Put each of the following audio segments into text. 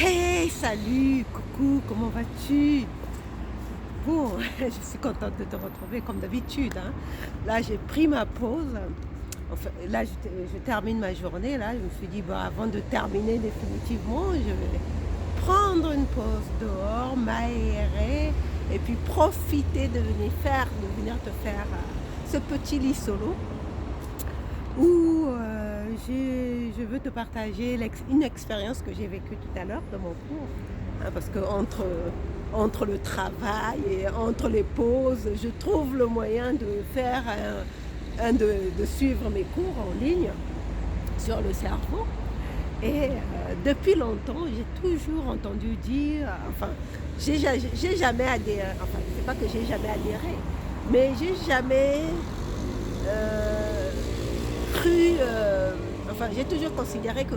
Hey, salut, coucou, comment vas-tu? Bon, je suis contente de te retrouver comme d'habitude, hein. Là, j'ai pris ma pause. Enfin, là, je termine ma journée. Là, je me suis dit, bah, avant de terminer définitivement, je vais prendre une pause dehors, m'aérer et puis profiter de venir te faire ce petit lit solo où je veux te partager une expérience que j'ai vécue tout à l'heure dans mon cours. Hein, parce que entre le travail et entre les pauses, je trouve le moyen de faire de suivre mes cours en ligne sur le cerveau. Et depuis longtemps, j'ai toujours entendu dire, enfin, j'ai jamais adhéré, enfin, c'est pas que j'ai jamais adhéré, mais j'ai jamais euh, cru, enfin, j'ai toujours considéré que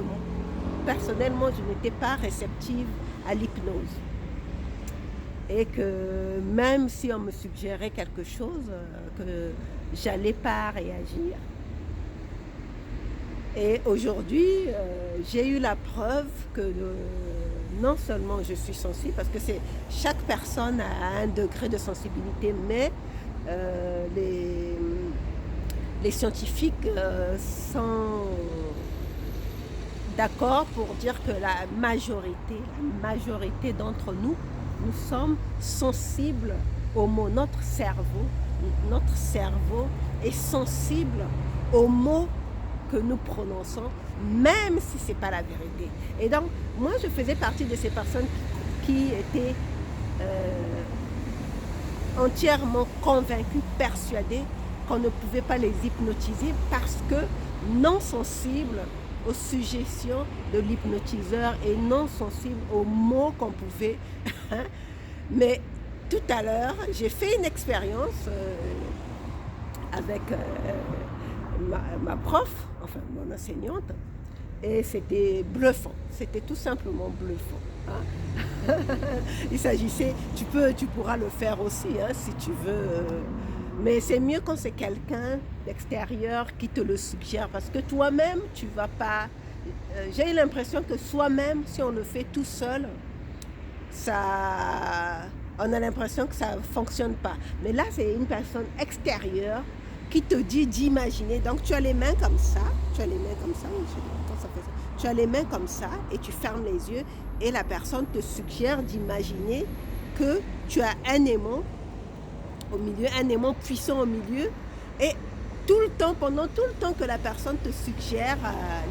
personnellement, je n'étais pas réceptive à l'hypnose. Et que même si on me suggérait quelque chose, que j'allais pas réagir. Et aujourd'hui, j'ai eu la preuve que non seulement je suis sensible, parce que chaque personne a un degré de sensibilité, mais euh, les, les scientifiques sont d'accord pour dire que la majorité d'entre nous, nous sommes sensibles aux mots. Notre cerveau est sensible aux mots que nous prononçons, même si ce n'est pas la vérité. Et donc, moi, je faisais partie de ces personnes qui étaient entièrement convaincue, persuadée qu'on ne pouvait pas les hypnotiser parce que non sensibles aux suggestions de l'hypnotiseur et non sensibles aux mots qu'on pouvait. Mais tout à l'heure, j'ai fait une expérience avec ma prof, enfin mon enseignante, et c'était bluffant. C'était tout simplement bluffant. Hein. Il s'agissait, tu pourras le faire aussi hein, si tu veux. Mais c'est mieux quand c'est quelqu'un d'extérieur qui te le suggère parce que toi-même, tu vas pas. J'ai l'impression que soi-même, si on le fait tout seul, ça, on a l'impression que ça ne fonctionne pas. Mais là, c'est une personne extérieure qui te dit d'imaginer. Donc, tu as les mains comme ça, tu as les mains comme ça, comment ça fait ça? Tu as les mains comme ça et tu fermes les yeux et la personne te suggère d'imaginer que tu as un aimant au milieu, un aimant puissant au milieu et tout le temps, pendant tout le temps que la personne te suggère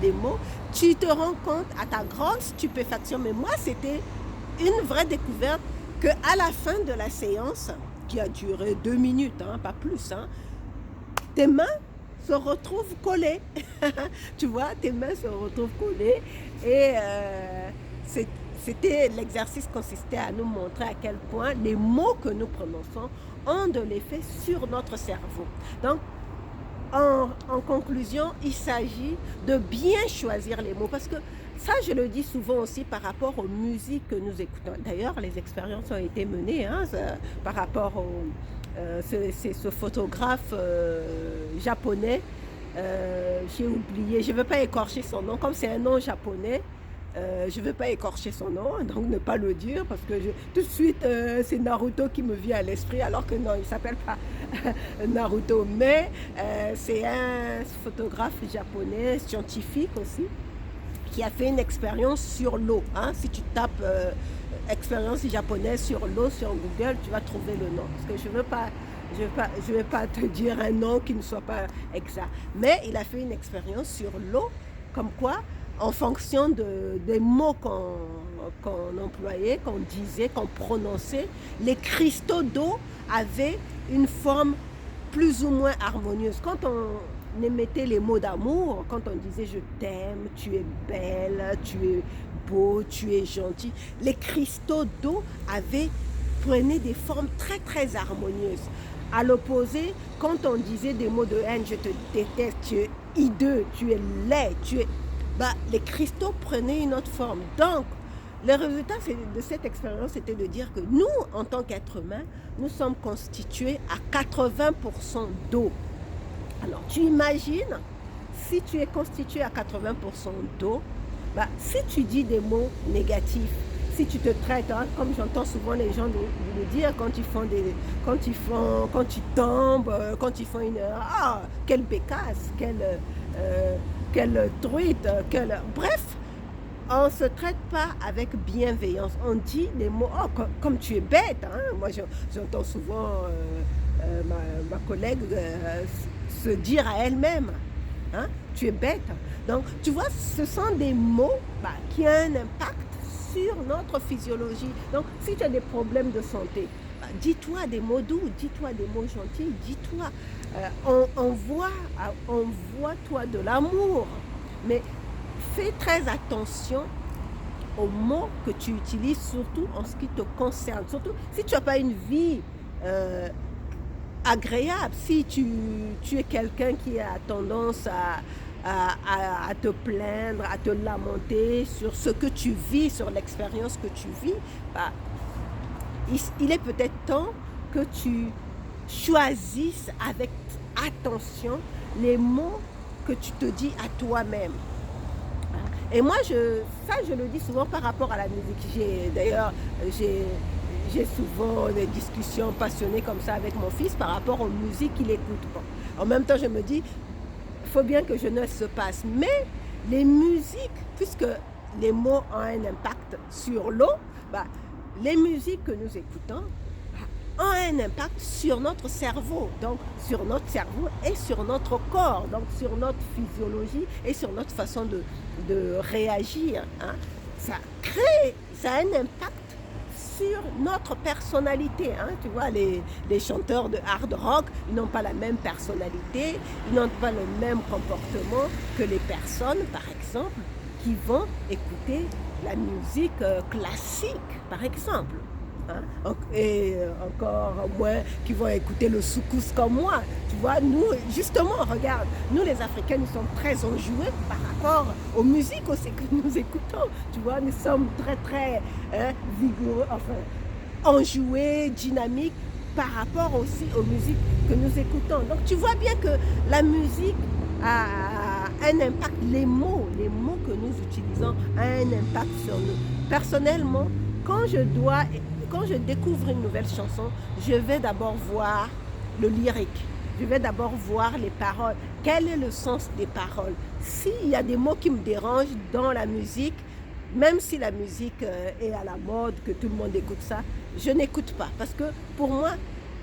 les mots, tu te rends compte à ta grande stupéfaction. Mais moi, c'était une vraie découverte qu'à la fin de la séance, qui a duré 2 minutes, hein, pas plus, hein, tes mains se retrouvent collées. Tu vois, tes mains se retrouvent collées. Et c'était l'exercice consistait à nous montrer à quel point les mots que nous prononçons ont de l'effet sur notre cerveau. Donc, en conclusion, il s'agit de bien choisir les mots parce que ça, je le dis souvent aussi par rapport aux musiques que nous écoutons. D'ailleurs, les expériences ont été menées hein, par rapport au... c'est ce photographe japonais, j'ai oublié, je ne veux pas écorcher son nom, comme c'est un nom japonais, je ne veux pas écorcher son nom, donc ne pas le dire, parce que tout de suite, c'est Naruto qui me vient à l'esprit, alors que non, il ne s'appelle pas Naruto, mais c'est un photographe japonais, scientifique aussi, qui a fait une expérience sur l'eau. Hein. Si tu tapes expérience japonaise sur l'eau sur Google, tu vas trouver le nom. Parce que je vais pas te dire un nom qui ne soit pas exact. Mais il a fait une expérience sur l'eau, comme quoi, en fonction des mots qu'on employait, qu'on disait, qu'on prononçait, les cristaux d'eau avaient une forme plus ou moins harmonieuse. Quand on émettait les mots d'amour, quand on disait je t'aime, tu es belle, tu es beau, tu es gentil, les cristaux d'eau prenaient des formes très très harmonieuses. À l'opposé, quand on disait des mots de haine, je te déteste, tu es hideux, tu es laid, les cristaux prenaient une autre forme. Donc, le résultat de cette expérience, c'était de dire que nous, en tant qu'êtres humains, nous sommes constitués à 80% d'eau. Alors, tu imagines, si tu es constitué à 80% d'eau, bah, si tu dis des mots négatifs, si tu te traites, hein, comme j'entends souvent les gens nous dire quand ils font quand ils tombent, quand ils font une, ah, quelle bécasse, quelle truite, bref, on ne se traite pas avec bienveillance. On dit des mots, oh, comme tu es bête. Hein? Moi, j'entends souvent ma collègue se dire à elle-même, hein, tu es bête. Donc, tu vois, ce sont des mots qui ont un impact sur notre physiologie. Donc, si tu as des problèmes de santé, dis-toi des mots doux, dis-toi des mots gentils, dis-toi, envoie-toi de l'amour. Mais fais très attention aux mots que tu utilises, surtout en ce qui te concerne. Surtout si tu n'as pas une vie agréable, si tu es quelqu'un qui a tendance à te plaindre, à te lamenter sur ce que tu vis, sur l'expérience que tu vis, il est peut-être temps que tu choisisses avec attention les mots que tu te dis à toi-même. Et moi, je le dis souvent par rapport à la musique. D'ailleurs, j'ai souvent des discussions passionnées comme ça avec mon fils par rapport aux musiques qu'il écoute. Bon. En même temps, je me dis, il faut bien que jeunesse se passe. Mais les musiques, puisque les mots ont un impact sur l'eau, les musiques que nous écoutons ont un impact sur notre cerveau, donc sur notre cerveau et sur notre corps, donc sur notre physiologie et sur notre façon de réagir. Hein. Ça a un impact sur notre personnalité. Hein. Tu vois, les chanteurs de hard rock, ils n'ont pas la même personnalité, ils n'ont pas le même comportement que les personnes, par exemple, qui vont écouter la musique classique, par exemple. Hein? Et encore moins qui vont écouter le soukous comme moi. Tu vois, nous, justement, regarde, nous les Africains, nous sommes très enjoués par rapport aux musiques aussi que nous écoutons. Tu vois, nous sommes très, très vigoureux, enfin, enjoués, dynamiques par rapport aussi aux musiques que nous écoutons. Donc, tu vois bien que la musique a un impact, les mots que nous utilisons ont un impact sur nous. Personnellement, quand je découvre une nouvelle chanson, je vais d'abord voir le lyrique. Je vais d'abord voir les paroles. Quel est le sens des paroles? S'il y a des mots qui me dérangent dans la musique, même si la musique est à la mode, que tout le monde écoute ça, je n'écoute pas. Parce que pour moi,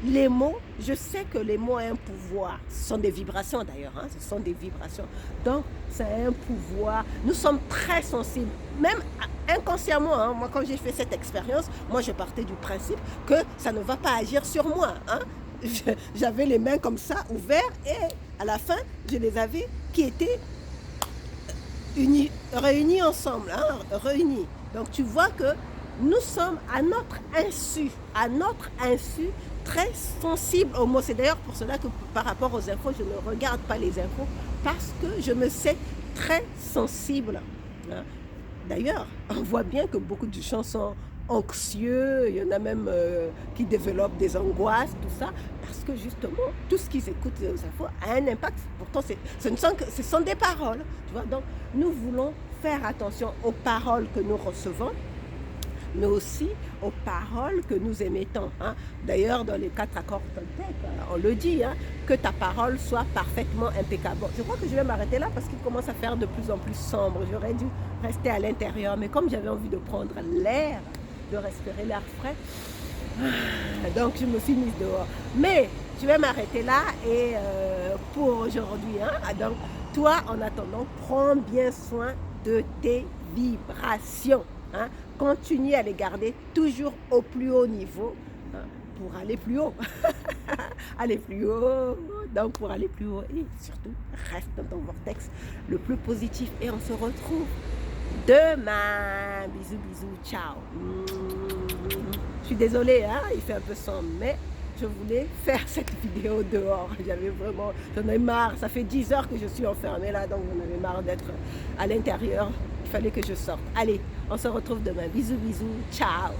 les mots, je sais que les mots ont un pouvoir. Ce sont des vibrations d'ailleurs, hein, ce sont des vibrations. Donc, ça a un pouvoir. Nous sommes très sensibles. Même inconsciemment, hein, moi quand j'ai fait cette expérience, moi je partais du principe que ça ne va pas agir sur moi. Hein. J'avais les mains comme ça, ouvertes, et à la fin, je les avais qui étaient réunis ensemble. Hein, réunis. Donc, tu vois que nous sommes à notre insu, très sensibles aux mots. C'est d'ailleurs pour cela que par rapport aux infos, je ne regarde pas les infos parce que je me sais très sensible. Hein. D'ailleurs, on voit bien que beaucoup de gens sont anxieux, il y en a même qui développent des angoisses, tout ça, parce que justement, tout ce qu'ils écoutent aux infos a un impact. Pourtant, ce sont des paroles. Tu vois. Donc, nous voulons faire attention aux paroles que nous recevons, mais aussi aux paroles que nous émettons. Hein. D'ailleurs, dans les 4 accords Toltec, on le dit, hein, que ta parole soit parfaitement impeccable. Bon, je crois que je vais m'arrêter là parce qu'il commence à faire de plus en plus sombre. J'aurais dû rester à l'intérieur, mais comme j'avais envie de prendre l'air, de respirer l'air frais, donc je me suis mise dehors. Mais je vais m'arrêter là et pour aujourd'hui, hein, donc toi, en attendant, prends bien soin de tes vibrations. Hein. Continue à les garder toujours au plus haut niveau, hein, pour aller plus haut. Aller plus haut, donc pour aller plus haut. Et surtout, reste dans ton vortex le plus positif. Et on se retrouve demain. Bisous, bisous, ciao. Je suis désolée, hein, il fait un peu sombre, mais je voulais faire cette vidéo dehors. J'en ai marre. Ça fait 10 heures que je suis enfermée là, donc j'en avais marre d'être à l'intérieur. Il fallait que je sorte. Allez, on se retrouve demain. Bisous, bisous. Ciao.